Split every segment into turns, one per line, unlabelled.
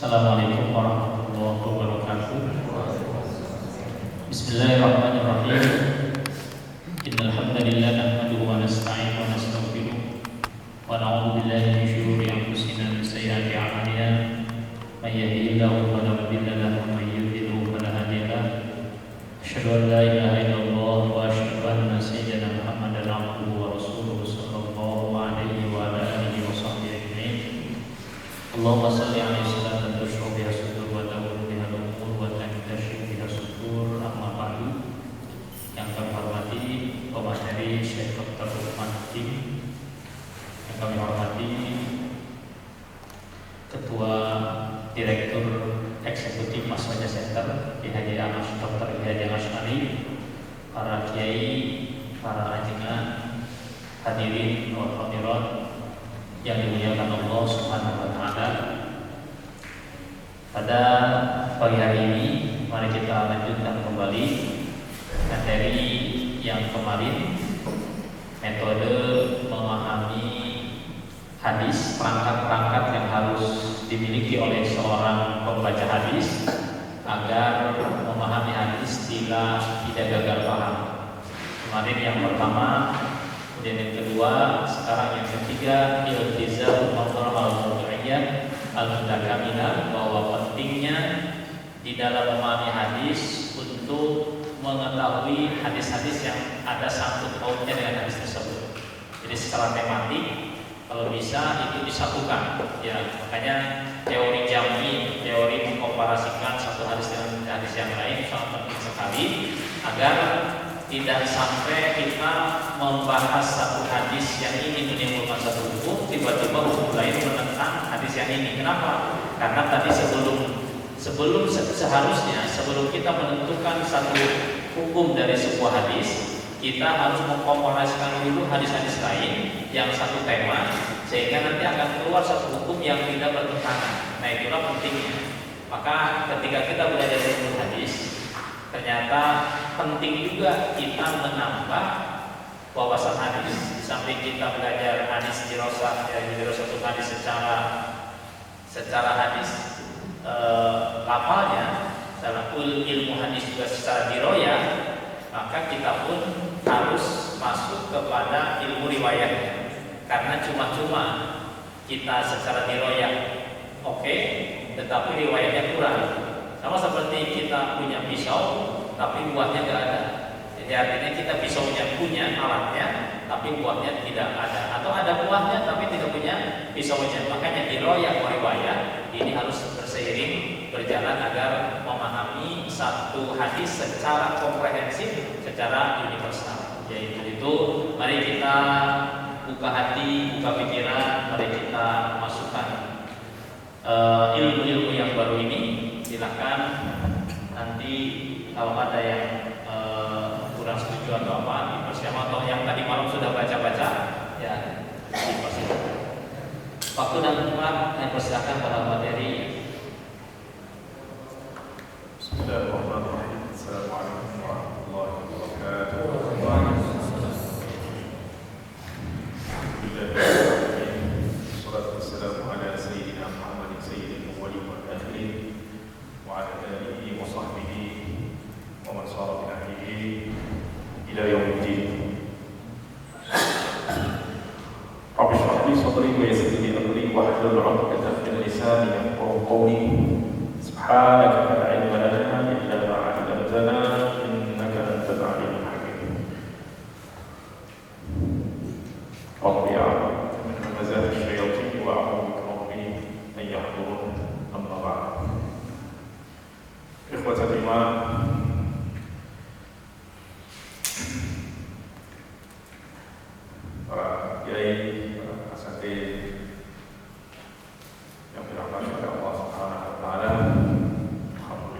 Assalamualaikum warahmatullahi wabarakatuh. Bismillahirrahmanirrahim. Innal hamdalillah nahmaduhu wa nasta'inuhu wa nastaghfiruh wa na'udzu billahi min shururi anfusina wa min sayyiati a'malina. May yahdihillahu fala mudilla lahu wa may yudlil fala hadiya lahu. Asyhadu an la ilaha illallah wa asyhadu anna sayyidana Muhammadan abduhu wa rasuluhu sallallahu alaihi wa ala alihi wa sahbihi ajma'in. Allahumma shalli alaihi salatan tushru biha sudur wa tawur biha al-umur wa tantashiru biha sudur. Amma ba'du. Yang kami hormati pemateri Syekh Dr. Uthman Hakim, yang kami hormati Ketua Direktur Eksekutif Mas Wajah Center Kiai Anas Dr. Kiai Anas Ali, para kiai, para ajengan, hadirin wal hadirat yang dimuliakan Allah Subhanahu wa taala. Pada pagi hari ini mari kita lanjutkan kembali materi yang kemarin, metode memahami hadis, perangkat-perangkat yang harus dimiliki oleh seorang pembaca hadis agar memahami hadis tidak gagal paham. Kemarin yang pertama, kemudian yang kedua, sekarang yang ketiga, iltizam al-mawdu'iyyah al-mutakammilah, bahwa pentingnya di dalam memahami hadis untuk mengetahui hadis-hadis yang ada sangkut pautnya dengan hadis tersebut. Jadi secara tematik kalau bisa itu disatukan, ya. Makanya teori jam'i, teori mengkomparasikan satu hadis dengan hadis yang lain sangat penting sekali agar tidak sampai kita membahas satu hadis yang ini menimbulkan satu hukum, tiba-tiba hukum lain menentang hadis yang ini. Kenapa? Karena tadi seharusnya sebelum kita menentukan satu hukum dari sebuah hadis, kita harus mengkomparasikan dulu hadis-hadis lain yang satu tema, sehingga nanti akan keluar satu hukum yang tidak bertentangan. Nah, itulah pentingnya. Maka ketika kita belajar ilmu hadis, ternyata penting juga kita menambah wawasan hadis. Di samping kita belajar hadis dirosah, dirosah hadis secara hadis lafalnya, dalam ilmu hadis juga secara diroyah, maka kita pun harus masuk kepada ilmu riwayatnya. Karena cuma-cuma kita secara diroyah oke, tetapi riwayatnya kurang. Sama seperti kita punya pisau tapi buahnya nggak ada. Jadi artinya kita pisaunya punya alatnya tapi buahnya tidak ada, atau ada buahnya tapi tidak punya pisaunya. Makanya diroyah riwayat ini harus berseiring berjalan agar memahami satu hadis secara komprehensif, secara universal. Yaitu itu, mari kita buka hati, buka pikiran, mari kita masukkan ilmu-ilmu yang baru ini. Silakan nanti kalau ada yang kurang setuju atau apa dipersiapkan, atau yang tadi malam sudah baca-baca ya dipersiapkan. Waktu dan tempat saya persilakan pada materi.
Bismillahirrahmanirrahim. Assalamualaikum warahmatullahi wabarakatuh. Wassalatu wassalamu ala sayyidina Muhammadin sayyidil awwalin wal akhirin wa ala alihi wa sahbihi wa man sara bi nahjihi ila yaumiddin. Rabbi shrah li sadri wa yassir li amri wahlul 'uqdatam min lisani yafqahu qawli. Subhanaka la ilma lana illa ma 'allamtana innaka antal 'alimul hakim. Rabbi a'udzu min hamazati syayatin wa a'udzu bika rabbi an yahdurun. Amma ba'd. Ikhwatal iman, para kiai, para asatidz yang dirahmati oleh Allah Subhanahu wa taala, alhamdulillah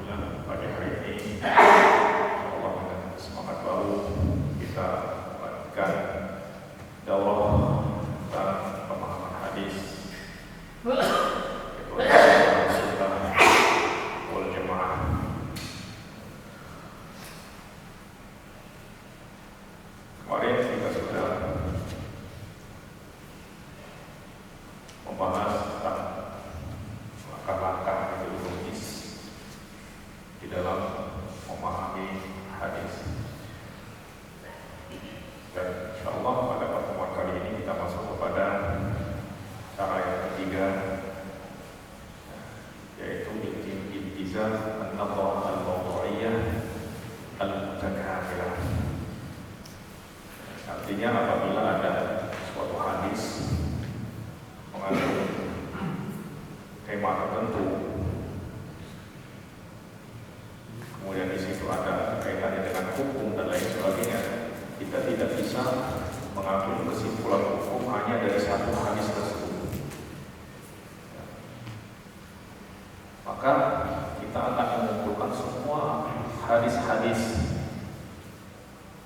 Artinya apabila ada suatu hadis mengandung tema tertentu, kemudian di situ ada kaitannya dengan hukum dan lain sebagainya, kita tidak bisa mengambil kesimpulan hukum hanya dari satu hadis tersebut. Maka kita akan mengumpulkan semua hadis-hadis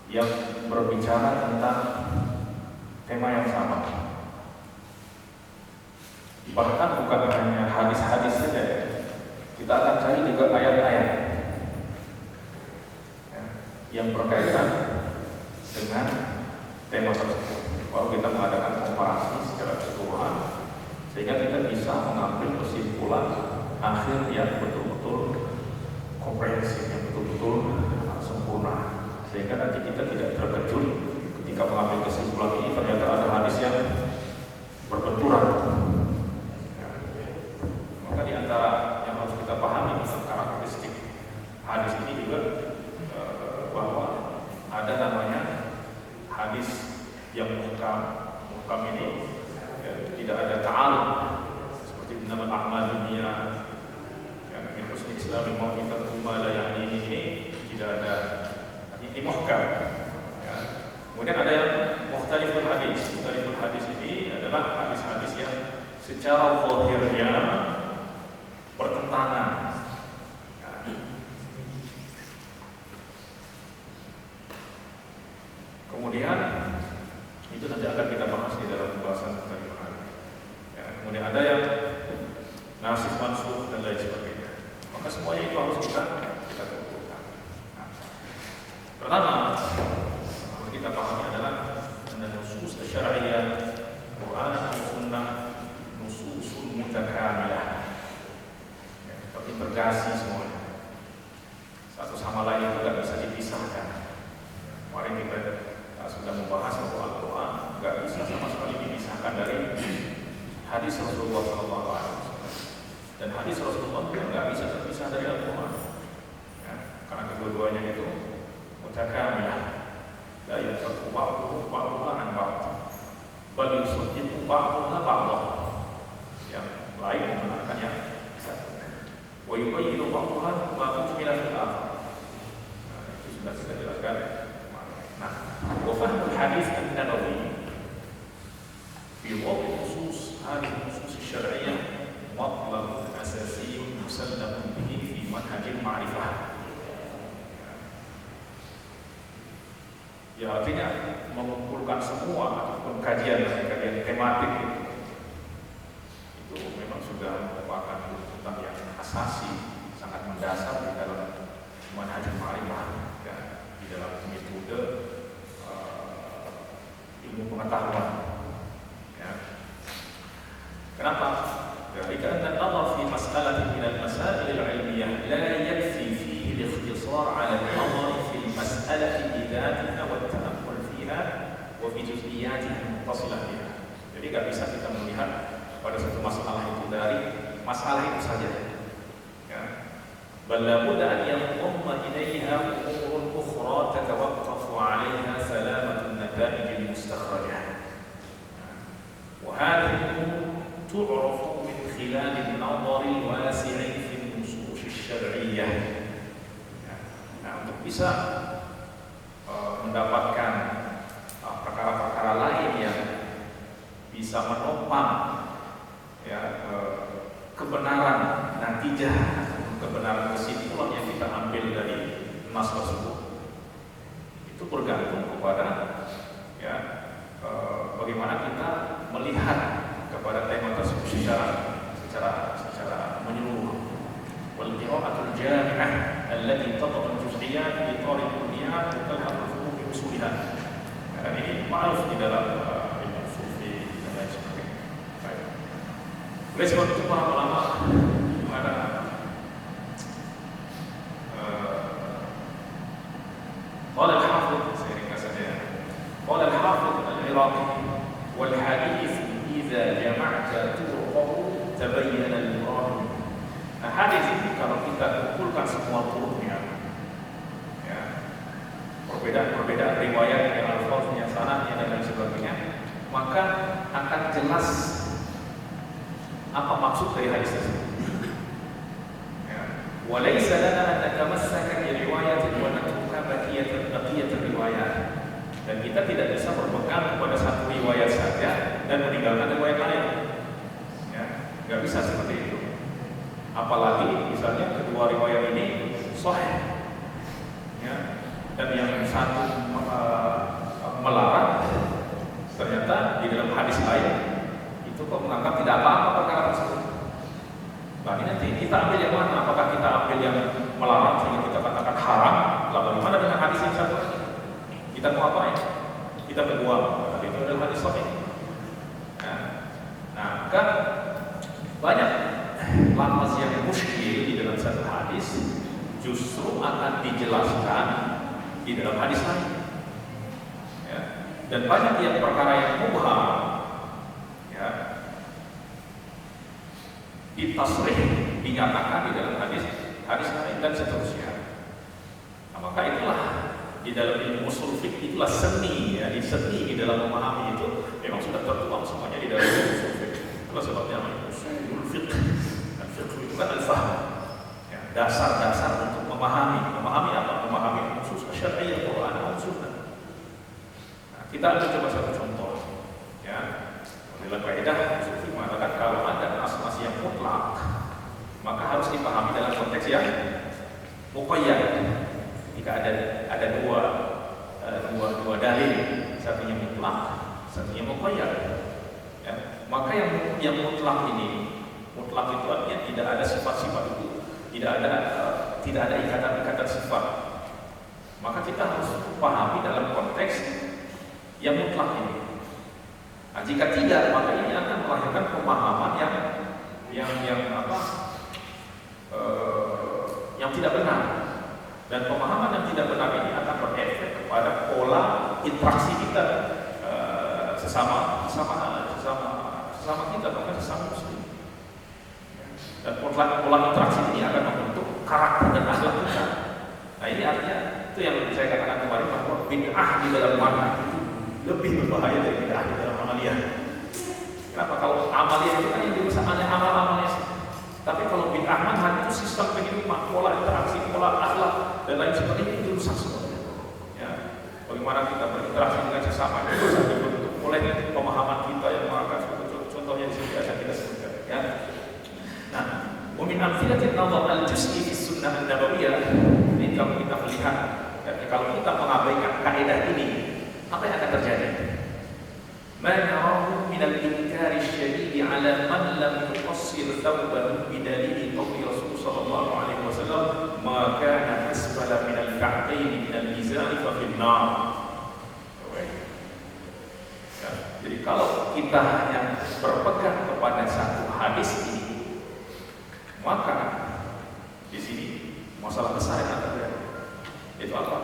yang berbicara tentang tema yang sama. Bahkan bukan hanya hadis-hadis saja, kita akan cari juga ayat-ayat yang berkaitan dengan tema tersebut. Kalau kita mengadakan komparasi secara keseluruhan, sehingga kita bisa mengambil kesimpulan akhir yang betul-betul komprehensif, yang betul-betul sempurna, sehingga nanti kita tidak terkejut ketika mengambil kesimpulan ini ternyata ada hadis yang berbenturan. Maka di antara yang harus kita pahami tentang karakteristik hadis ini juga bahwa ada namanya hadis yang muhkam ini tidak ada ta'aluk seperti nama Ahmad dunia yang Husni Islam mau kita cuma yang ini tidak ada ini muhkam. Kemudian ada yang mukhtaliful hadis. Mukhtaliful hadis ini adalah hadis-hadis yang secara zahirnya bertentangan. Kemudian itu nanti akan kita bahas di dalam pembahasan mukhtaliful. Kemudian ada yang nasikh mansukh dan lain sebagainya. Maka semuanya itu harus kita kumpulkan. Pertama kita pahami adalah nusus syar'iyyah, Quran dan Sunnah, nususul mutakamilah, terintegrasi semuanya. Satu sama lain itu tidak bisa dipisahkan. Kemarin kita sudah membahas bahwa Al-Quran tidak bisa sama sekali dipisahkan dari hadis Rasulullah SAW, dan hadis Rasulullah juga tidak bisa terpisah dari Al-Quran, karena kedua-duanya itu mutakamilah. La yusaffu ba'duhu ba'duha an ba'd, bal yusaddiqu ba'duha ba'dah. Yang lain membenarkan yang satu. Wa yubayyinu ba'duha ma ujmila fil akhar. Itu sudah kita jelaskan. Nah, wa fahmul hadis an-nabawi fi wadi' khusus hadhihi khusus syar'iyyah matlab asasi musallam bihi fi manhaj al-ma'rifah. Ya, artinya mengumpulkan semua ataupun kajian tematik itu memang sudah merupakan tentang yang asasi, sangat mendasar di dalam manhaj ma'rifah, ya, di dalam metode ilmu pengetahuan. Ya. Kenapa? Karena an-nazar fi mas'alatin min al-masail al-'ilmiyyah la yakfi fihi al-ikhtisar 'ala an-nazar fi al-mas'alati bidatiha wa at-ta'ammul fiha wa fi juz'iyatiha al-muttasilah biha. Jadi tidak bisa kita melihat pada satu masalah itu dari masalah itu saja. Ya. Bal la budda an yanḍamma ilayha umur ukhra tatawaqqafu 'alayha salamatu an-nata'ij al-mustakhrajah. Wa hadhihi تعرف من خلال النظر الواسع في النصوص الشرعية. Nah, untuk bisa mendapatkan perkara-perkara lain yang bisa menopang ya, kebenaran natijah, kebenaran kesimpulan yang kita ambil dari nas tersebut, itu bergantung kepada ya, bagaimana kita melihat kepada tema tersebut secara menyeluruh. Wal qira'atul jami'ah allati tad'u al-juz'iyat bi itar al-kulliyat wa talhafu bi usuliha. Ini ma'ruf di dalam ilmu sufi dan lain sebagainya. Baik. Oleh sebab itu para ulama ada qala al-hafidh, saya ringkas saja. Qala al-hafidh al-Iraqi wal hadith إذا جمعت طرقه تبين المراد. Nah, hadis ini kalau kita kumpulkan semua turunnya, ya, perbedaan riwayat yang alfaznya, sanadnya dan lain sebagainya, maka akan jelas apa maksud dari hadis tersebut. Ya. Walaysa lana an natamassaka bi riwayatin wa natruka baqiyat riwayat. Dan kita tidak bisa berpegang kepada satu riwayat saja dan meninggalkan riwayat lain. Ya, nggak bisa seperti itu. Apalagi misalnya kedua riwayat ini sahih. Ya, dan yang satu melarang, ternyata di dalam hadis lain itu kok menganggap tidak apa-apa perkara tersebut. Nah ini nanti kita ambil yang mana? Apakah kita ambil yang melarang sehingga kita katakan haram? Lalu bagaimana dengan hadis yang satu lagi? Kita mau apain? Kita berbuang. Tapi itu adalah hadis sahih. Nah, kan banyak lafaz yang musykil di dalam satu hadis justru akan dijelaskan di dalam hadis lain. Ya. Dan banyak yang perkara yang mubham, ya, ditasrih, dinyatakan di dalam hadis lain dan seterusnya. Nah, maka itulah di dalam ilmu ushul fiqh, itulah seni, ya, seni di dalam memahami itu memang sudah tertuang semuanya di dalam ilmu ushul fiqh. Itulah sebabnya namanya ushul fiqh. Dan fiqh itu kan al-fahm, ya, dasar-dasar untuk memahami apa? Memahami nusus syar'iyyah Al-Qur'an dan Sunnah. Nah, kita ambil coba satu contoh, ya. Dalam kaidah ushul fiqh mengatakan kalau ada nas-nas yang mutlak, maka harus dipahami dalam konteks yang muqayyad. Jika ada dua dalil, satunya mutlak, satunya muqayyad. Ya, maka yang mutlak itu artinya tidak ada sifat-sifat itu, tidak ada ikatan-ikatan sifat. Maka kita harus pahami dalam konteks yang mutlak ini. Nah, jika tidak, maka ini akan melahirkan pemahaman yang tidak benar. Dan pemahaman yang tidak benar ini akan berefek kepada pola interaksi kita sesama kita, bahkan sesama muslim. Dan pola interaksi ini akan membentuk karakter dan akhlak kita. Nah ini artinya itu yang saya katakan kemarin bahwa bid'ah di dalam makna itu lebih berbahaya dari bid'ah di dalam amaliyah. Kenapa? Kalau amaliyah itu kan yang dirusak amal-amalnya. Tapi kalau bid'ah manhaj itu sistem kehidupan, pola interaksi, pola akhlak dan lain sebagainya itu rusak semuanya. Ya, bagaimana kita berinteraksi dengan sesama itu bisa dibentuk oleh pemahaman kita yang mengangkat contohnya di sini akan kita sebutkan. Ya. Nah, min amthilatin nadhar al-juz'i fi sunnah an-nabawiyah, ini kalau kita melihat, kalau kita mengabaikan kaidah ini, apa yang akan terjadi? ما نراه من الإنكار الشديد على من لم يقصر ثوبه بدليل قول رسول صلى الله عليه وسلم ما كان أسفل من الكعبين من الإزار ففي النار. Jadi kalau kita hanya berpegang kepada satu hadis ini, maka di sini masalah besar yang akan terjadi. Itu apa?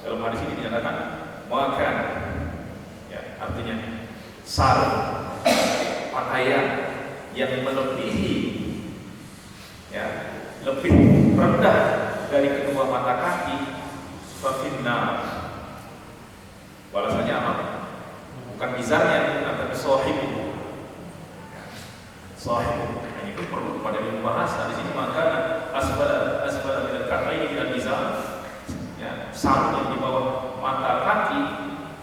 Dalam hadis ini dinyatakan maka, ya, artinya sarung, pakaian yang melebihi, ya, lebih rendah dari kedua mata kaki, fafinna. Balasannya apa? Bukan izarnya, tapi sohibu. Sohibu. Ini pun perlu pada ilmu bahasa. Di sini maka asbala min al-ka'baini min al-izar, ya, sarung yang di bawah mata kaki,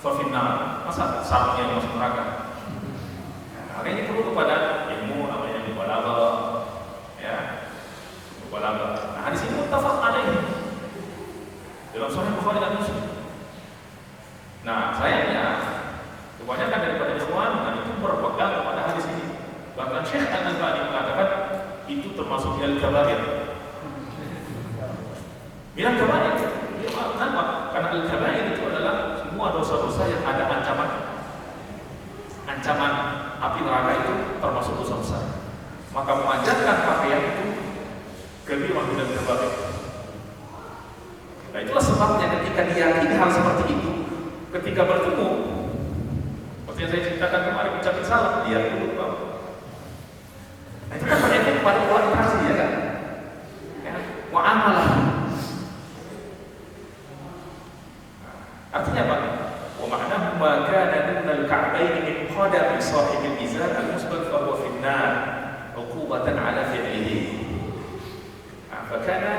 fafinna. Masa sarung yang masuk neraka? Maka ini perlu kepada ilmu namanya mubalaghah, ya, mubalaghah. Nah, hadis ini muttafaq alaih dalam Sahih Bukhari dan Muslim. Nah, sayangnya kebanyakan daripada ikhwan itu berpegang kepada hadis ini. Bahkan Syekh Al-Albani mengatakan itu termasuk minal kabair. Minal kabair. Kenapa? Karena al-kabair itu adalah semua dosa-dosa yang ada ancaman api neraka itu termasuk dosa besar. Maka memanjatkan pakaian itu kabirah minal kabair. Nah, itulah sebabnya ketika diyakini hal seperti itu, ketika bertemu, seperti yang saya ceritakan kemarin, ucapin salam, dia dulu bang. Nah, itu kan berefek kepada pola interaksi, ya kan? Ya, muamalah. Artinya apa? Wa ma'nahu ma kana dunal ka'bayn min qadami sahibil izar al-musbal fa huwa fi an-nar 'uqubatan 'ala fi'lihi. Fakana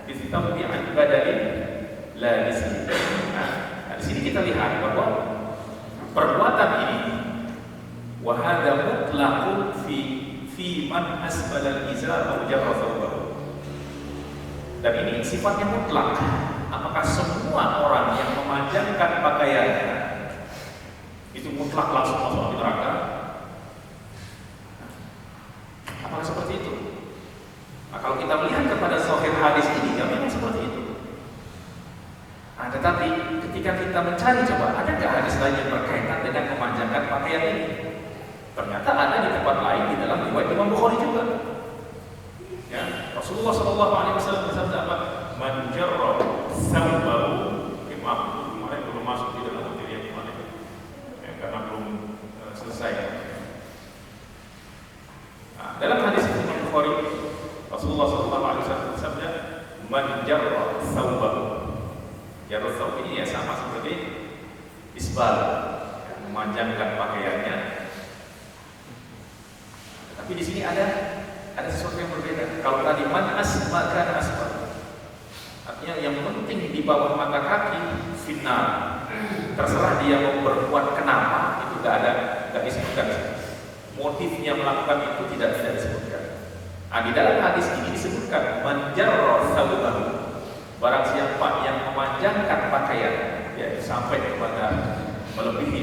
bistambi 'an badalin la bismi. Nah, di sini kita lihat bahwa perbuatan ini wa hadha mutlaqun fi man asbala al-izar aw jarra thawbahu. Dan ini sifatnya mutlak. Apakah semua orang yang memanjangkan pakaiannya itu mutlak langsung masuk neraka? Apakah seperti itu? Nah, kalau kita melihat kepada sahih hadis ini, ya memang seperti itu. Nah, tetapi ketika kita mencari coba, ada nggak hadis lain yang berkaitan dengan memanjangkan pakaian ini? Ternyata ada di tempat lain di dalam riwayat Imam Bukhari juga. Ya, Rasulullah SAW bersabda apa? Man jarra thawbahu, kemarin belum masuk di dalam materi yang kemarin, ya, karena belum selesai. Nah, dalam hadis Imam Bukhari, Rasulullah SAW bersabda, man jarra thawbahu. Jarra thawb ini ya sama seperti isbal, ya, memanjangkan pakaiannya. Tapi di sini ada sesuatu yang berbeda. Kalau tadi man asbaka asbal, artinya yang penting di bawah mata kaki final, terserah dia mau berbuat kenapa, itu nggak disebutkan. Motifnya melakukan itu tidak disebutkan. Nah, di dalam hadis ini disebutkan man jarra thawbahu, barang siapa yang memanjangkan pakaian, yaitu sampai kepada melebihi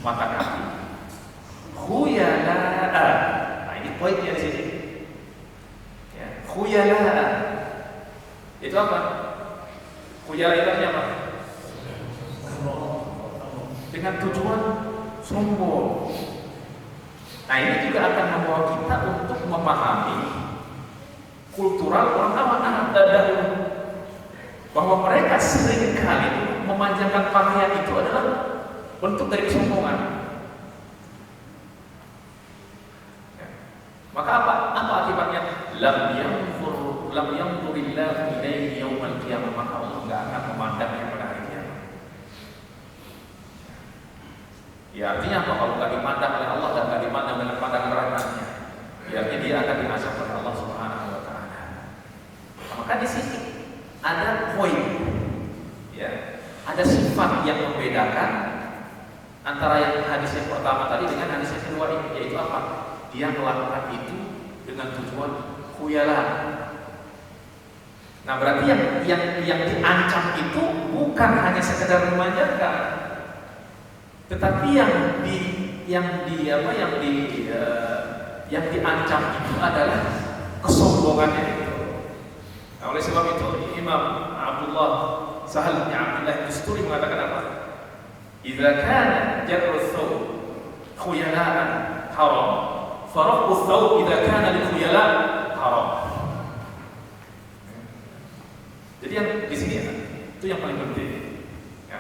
mata kaki, khuyala. Nah, ini poinnya di sini. Ya, khuyala. Itu apa? Khuyala itu apa? Dengan tujuan sombong. Nah, ini juga akan membawa kita untuk memahami kultural orang awam dahulu, bahwa mereka seringkali memanjangkan pakaian itu adalah bentuk dari kesombongan. Ya. Maka apa akibatnya? Lam yanzurillahu ilaihi yaumal qiyamah, maka Allah enggak akan memandangnya pada hari kiamat. Ya, artinya apa? Kalau enggak dipandang oleh Allah dan enggak dipandang dengan pandangan rahmatnya, ya dia akan diazab oleh Allah Subhanahu wa taala. Maka di sini ada poin, ya, ada sifat yang membedakan antara yang hadis yang pertama tadi dengan hadis yang kedua ini, yaitu apa? Dia melakukan itu dengan tujuan khuyala. Nah, berarti yang diancam itu bukan hanya sekedar memanjangkan, tetapi yang diancam itu adalah kesombongannya itu. Nah, oleh sebab itu Imam Sahal bin Abdullah Tusturi mengatakan apa? Idza kana jarru thawb khuyala'an haram, faraqu thawb idza kana lil khuyala' haram. Jadi yang di sini ya, itu yang paling penting. Ya.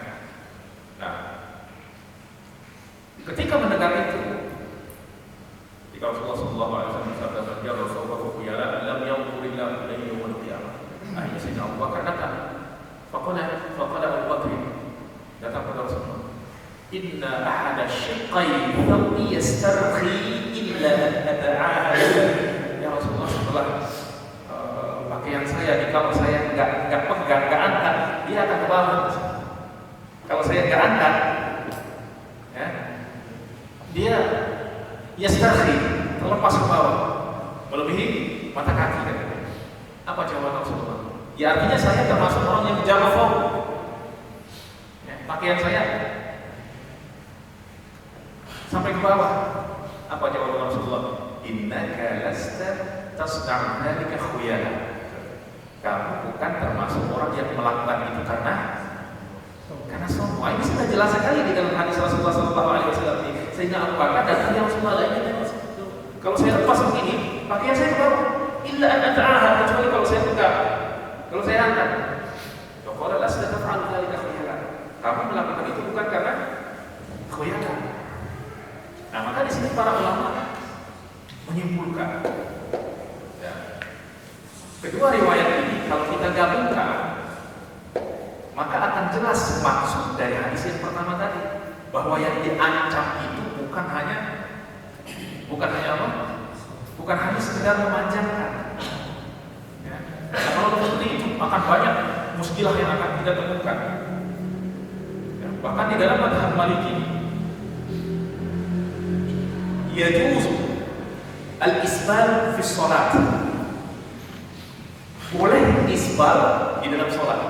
Nah, ketika mendengar itu, ketika Rasulullah SAW bersabda, "Man jarra thawbahu khuyala'an lam yanzurillahu ilaihi yawmal qiyamah." Akhirnya Sayyidina Abu Bakar datang. Faqala Abu Bakar datang kepada Rasulullah, "Inna ahada syiqqai thawbi yastarqi illa an ata'ahad." Ya Rasulullah, setelah pakaian saya, kalau saya nggak pegang, nggak angkat, dia akan ke bawah. Kalau saya nggak angkat, ya, dia yastarqi, terlepas ke bawah, melebihi mata kaki. Kan? Apa jawaban Rasulullah? Ya, artinya saya termasuk orang yang jamaah, ya, pakaian saya sampai ke bawah. Apa jawaban Rasulullah? Innaka lasta tasna'u dzalika khuyala. Kamu bukan termasuk orang yang melakukan itu karena sombong. Ini sudah jelas sekali di dalam hadis Rasulullah SAW ini. Sehingga Abu Bakar dan yang Rasulullah lainnya, kalau saya lepas begini, pakaian saya ke bawah. Illa an ata'ahad, kecuali kalau saya pegang, kalau saya angkat. Qala lasta taf'alu dzalika khuyala. Kamu melakukan itu bukan karena khuyala. Nah, maka di sini para ulama menyimpulkan, ya, kedua riwayat ini kalau kita gabungkan, maka akan
jelas maksud dari hadis yang pertama tadi, bahwa yang diancam itu bukan hanya apa? Bukan hanya sekedar memanjangkan. Ya. Nah, kalau seperti itu akan banyak muskilah yang akan kita temukan. Ya. Bahkan di dalam mazhab Maliki, yajuzu al-isbal fi shalat. Boleh isbal di dalam sholat.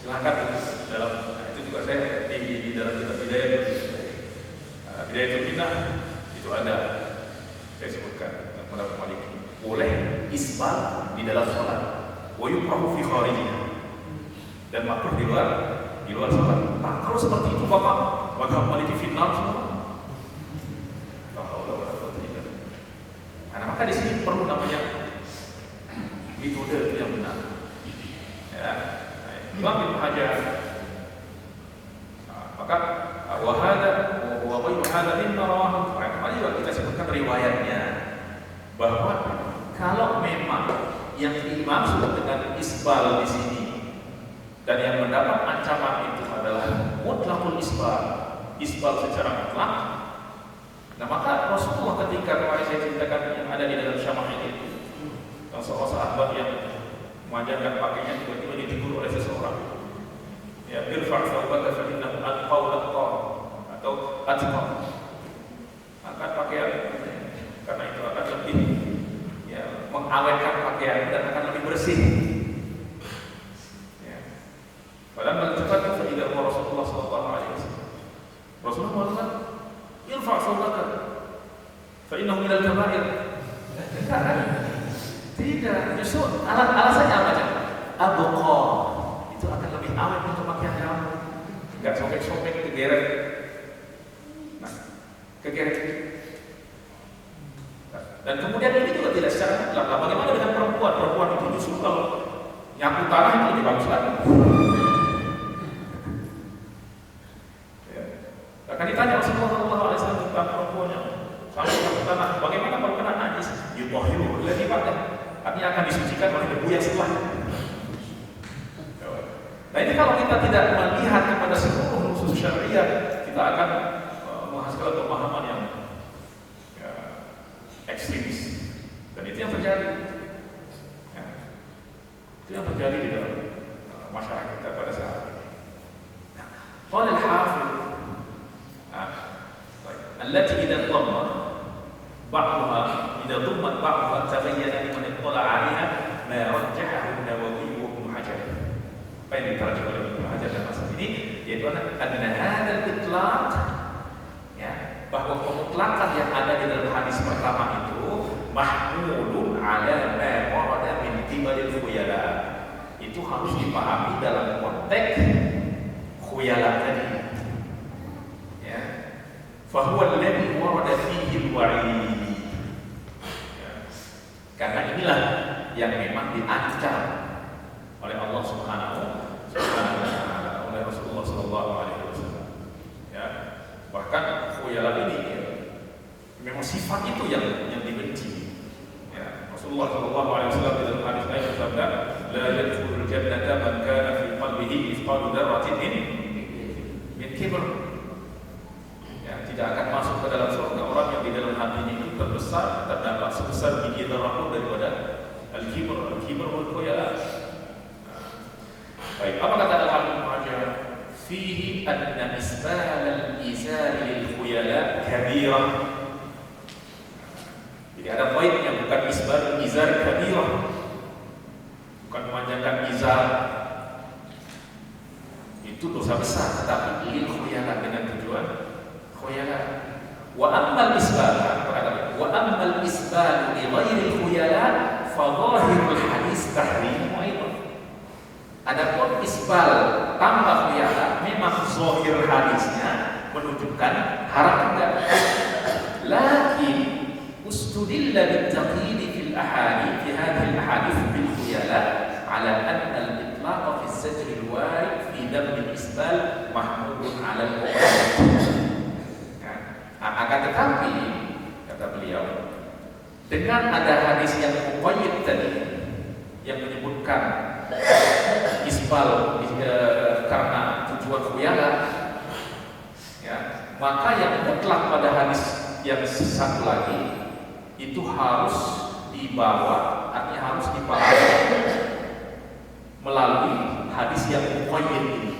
Silakan dalam itu juga saya di dalam kitab Bidayatul Minah itu ada saya sebutkan dalam mazhab Maliki. Boleh isbal di dalam sholat. Wa yukrahu fi kharijiha. Dan makruh di luar sholat. Nah, kalau seperti itu Bapak, mazhab Maliki final semua. Nah, maka di sini perlu namanya metode yang benar. Ya, Imam Ibnu Hajar. Maka wahada mimma rawahu. Mari kita sebutkan riwayatnya bahwa kalau memang yang dimaksud dengan isbal di sini dan yang mendapat ancaman itu adalah mutlaqul isbal secara mutlak. Nah, maka Rasulullah ketika kemarin saya ceritakan yang ada di dalam Syama'il itu, seorang sahabat yang memanjangkan pakainya tiba-tiba ditegur oleh seseorang. Ya, irfa' thawbaka fa innahu atqa atau atqa. Angkat pakaian karena itu akan lebih mengawetkan pakaian dan akan lebih bersih. Ya. Padahal cepat fa idza Rasulullah sallallahu alaihi wasallam. Rasulullah mengatakan, irfa' thawbaka fa innahu minal kaba'ir. Tidak, justru alasannya apa aja? Abqa, itu akan lebih awet untuk pakaian kamu. Enggak sobek-sobek, kegeret. Nah, kegeret. Dan kemudian ini juga tidak secara mutlak. Nah, bagaimana dengan perempuan? Perempuan itu justru kalau nyapu tanah itu lebih bagus lagi. Ya. Akan ditanya Rasulullah SAW tentang perempuannya. Kalau nyapu tanah, bagaimana kalau kena najis? Yutahhiru alladhi ba'dah. Artinya akan disucikan oleh debu yang setelahnya. Nah, ini kalau kita tidak melihat kepada seluruh nusus syariah, kita akan menghasilkan pemahaman yang ekstremis. Dan itu yang terjadi. Ya. Itu yang terjadi di dalam masyarakat kita pada saat ini. Qala al-Hafidh allati idza dhamma ba'daha idza dhamma ba'daha tabayyana liman ittala 'alaiha ma rajjahahu an-Nawawi wa Ibnu Hajar. Apa yang diterjemahkan oleh Ibnu Hajar dalam masalah ini yaitu anna hadzal itlaq, ya, bahwa pemutlakan yang ada di dalam hadis pertama itu mahmulun ala ma warada min qibalil khuyala. Itu harus dipahami dalam konteks khuyala tadi. Ya. Fa huwa alladhi warada fihi al-wa'id. Ya. Karena inilah yang memang diancam oleh Allah Subhanahu wa taala, oleh Rasulullah sallallahu alaihi wasallam. Ya. Bahkan khuyala ini memang sifat itu yang dibenci. Ya, Rasulullah sallallahu alaihi wasallam dalam hadis lain bersabda, "La yadkhulul jannata man kana fi qalbihi mithqalu dzarratin min kibr." Ya, tidak akan masuk ke dalam surga orang yang di dalam hatinya itu terdapat sebesar biji zarah daripada al-kibr wal khuyala. Baik, apa kata Al-Hafiz Muhajar? Fihi anna isbal al-izar lil khuyala kabirah. Jadi ada poin yang bukan isbal al-izar kabirah, bukan memanjangkan izar, itu dosa besar, tetapi lil khuyala dengan tujuan khuyala. Wa ammal isbal, wa ammal isbal li ghairi khuyala fa dhahirul hadis tahrimu aidan. Adapun isbal tanpa khuyala memang zahir hadisnya menunjukkan haram juga. Lakin ustudilla bitaqyid fil ahadith fi hadhihi al-ahadith bil khuyala ala anna al-itlaq fi as-sajr al-warid fi dam al-isbal mahmulun ala al-muqayyad. Akan tetapi kata beliau, dengan ada hadis yang muqayyad tadi yang menyebutkan isbal karena tujuan khuyala, ya, maka yang mutlak pada hadis yang satu lagi itu harus dibawa, artinya harus dipahami melalui hadis yang muqayyad ini.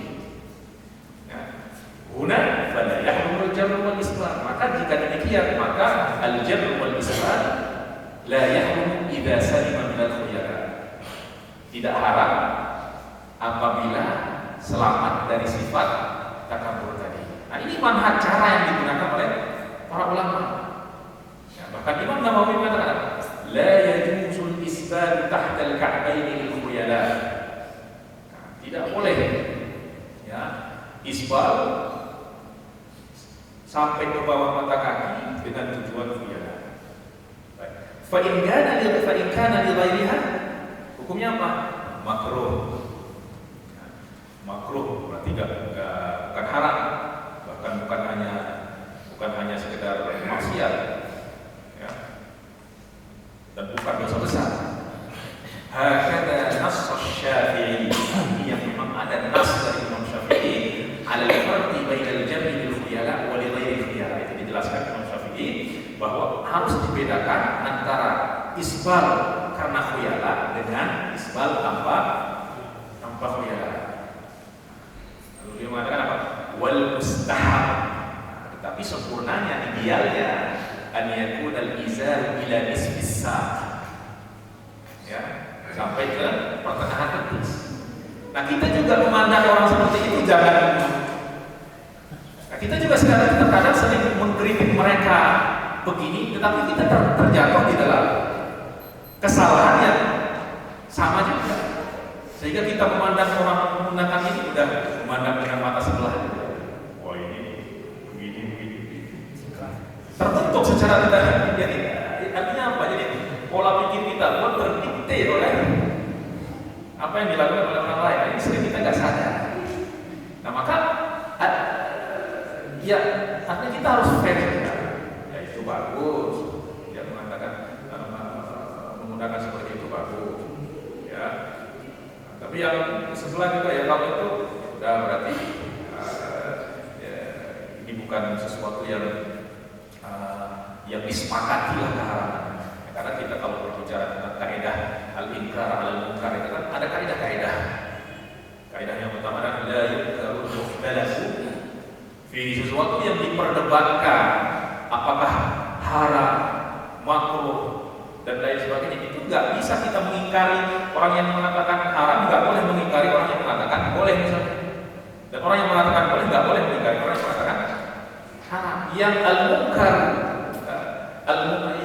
Huna fala yahrumul jarr wal isbal. Maka jika demikian, maka al jarr wal isbal la yahrum idza salima min al khuyala. Tidak haram apabila selamat dari sifat takabur tadi. Nah, ini manhaj cara yang digunakan oleh para ulama. Ya, bahkan Imam Nawawi mengatakan la yajuzul isbal tahta al ka'baini lil khuyala. Nah, tidak boleh ya isbal sampai ke bawah mata kaki dengan tujuan khuyala. Fa in kana li ghairiha, hukumnya apa? Makruh. Makruh berarti bukan haram, bahkan bukan hanya sekedar maksiat, ya, dan bukan dosa besar. Hakada nas Syafi'i, yang memang ada nas dari Imam Syafi'i ala al-farqi bainal jam'i bil khuyala wa li ghairi khuyala. Itu dijelaskan Imam Syafi'i bahwa harus dibedakan antara isbal karena khuyala dengan isbal tanpa khuyala. Lalu dia mengatakan apa? Wal mustahab. Tetapi sempurnanya, idealnya an yakuna al-izar ila nisfis saq. Ya, sampai ke pertengahan betis. Nah, kita juga memandang orang seperti itu jangan. Nah, kita juga sekarang terkadang sering mengkritik mereka begini, tetapi kita terjatuh di dalam kesalahan yang sama juga. Sehingga kita memandang orang menggunakan ini udah memandang dengan mata sebelah. Wah, ini begini. Terbentuk secara tidak jadi. Artinya apa? Jadi pola pikir kita pun terdikte oleh apa yang dilakukan oleh orang lain. Ini sering kita nggak sadar. Nah, maka ya artinya kita harus fair. Ya, itu bagus. Dia mengatakan menggunakan seperti itu bagus. Ya. Tapi yang sebelah juga ya kalau itu udah berarti ya, ini bukan sesuatu yang disepakati lah keharaman. Karena kita kalau berbicara tentang kaidah al-inkar al-munkar itu kan ada kaidah-kaidah. Kaidah yang pertama adalah la yunkaru mukhtalafu fi sesuatu yang diperdebatkan apakah haram, makruh dan lain sebagainya, itu nggak bisa kita mengingkari. Orang yang mengatakan haram nggak boleh mengingkari orang yang mengatakan boleh misalnya, dan orang yang mengatakan boleh nggak boleh mengingkari orang yang mengatakan haram. Yang al-munkar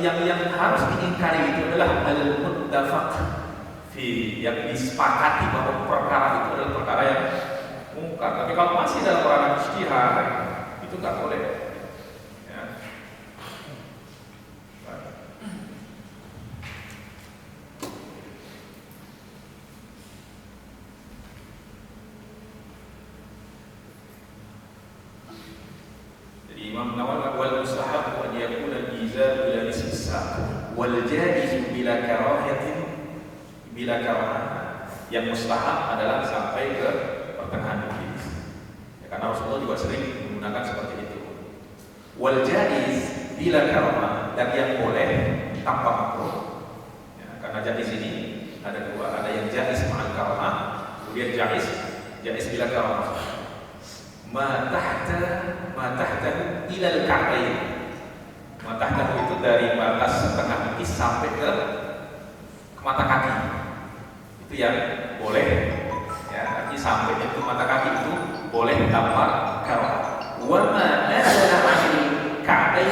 yang harus diingkari itu adalah al-muttafaq fi, yang disepakati bahwa perkara itu adalah perkara yang mungkar. Tapi kalau masih dalam ranah ijtihad itu nggak boleh. Ya. Jadi Imam Nawawi wal mustahab an yakuna al-izar bila nisfis saq wal jaiz bila karahatin bila karahah. Yang mustahab adalah sampai ke pertengahan betis. Ya, karena Rasulullah juga sering menggunakan seperti itu. Wal jaiz bila karahah, dan yang boleh tanpa makruh. Ya, karena jaiz ini ada dua, ada yang jaiz ma'al karahah, kemudian jaiz bila karahah. Ma tahtahu ila al-ka'bayn. Ma tahtahu itu dari batas setengah betis sampai ke mata kaki. Itu yang boleh, ya, artinya sampai itu mata kaki itu boleh tanpa karah. Wa ma nazala 'anil ka'bayn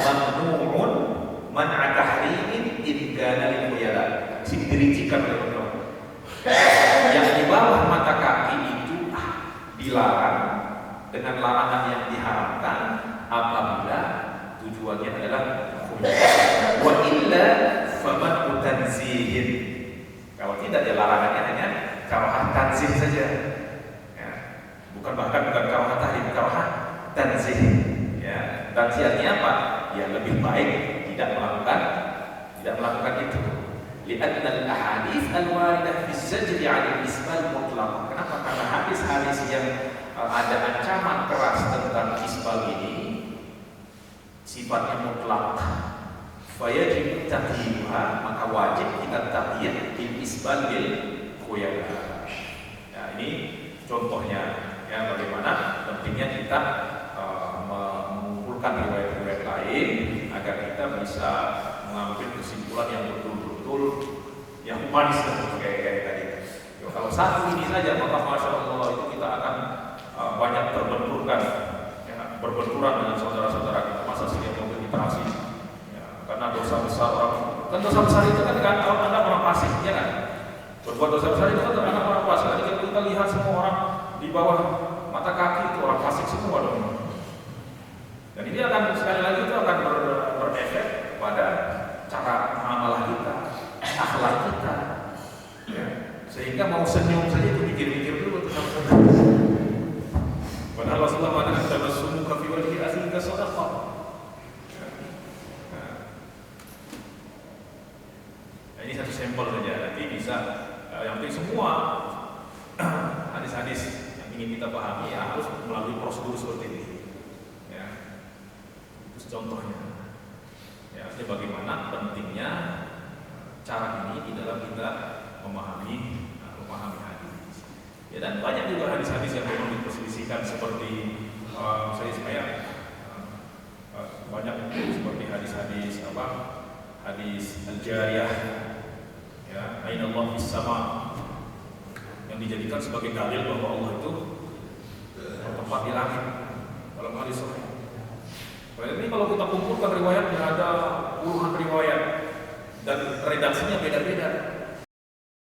mamnu'un man'a tahrimin in kana lil khuyala. Dirincikan oleh Allah. Yang di bawah mata kaki itu dilarang dengan larangan yang diharamkan apabila tujuannya adalah khuyala. Wa illa faman tanzihin. Kalau tidak, ya larangannya hanya karahah tanzih saja. Ya. Bukan karahah tahrim, karahah tanzih. Ya. Tanzihnya apa? Ya lebih baik tidak melakukan itu. Li'anna al-ahadits al-waridah fi az-zajri 'ala al-isbal mutlaq. Kenapa? Karena hadis-hadis yang ada ancaman keras tentang isbal ini sifatnya mutlak, fayajib taqyidha, maka wajib kita taqyid bil isbal bil khuyala. Nah, ini contohnya ya bagaimana pentingnya kita mengumpulkan riwayat-riwayat lain agar kita bisa mengambil kesimpulan yang betul-betul yang humanis kayak tadi. Kalau satu ini saja maka masya Allah itu kita akan banyak terbenturkan, ya, berbenturan dengan saudara-saudara kita. Masa sih yang mau kita kasih? Ya, karena dosa besar orang, kan dosa besar itu kan anak orang fasik, ya kan? Berbuat dosa besar itu kan anak orang fasik. Jadi kita lihat semua orang di bawah mata kaki itu orang fasik semua dong. Dan ini akan sekali lagi itu akan berefek pada cara muamalah kita, akhlak kita, ya. Sehingga mau senyum saja itu mikir-mikir dulu tentang padahal Rasulullah mengatakan tabassum ka fi wajhi akhika shadaqah. Nah, ini satu sampel saja, nanti bisa yang penting semua hadis-hadis yang ingin kita pahami ya harus melalui prosedur seperti ini. Ya. Itu contohnya. Ya, jadi bagaimana pentingnya cara ini di dalam kita memahami hadis. Ya, dan banyak juga hadis-hadis yang memang diperselisihkan seperti saya banyak seperti hadis-hadis hadis al-jariyah, ya, aina Allah fis sama, yang dijadikan sebagai dalil bahwa Allah itu bertempat di langit dalam hadis sahih. Ini kalau kita kumpulkan riwayatnya ada puluhan riwayat dan redaksinya beda-beda.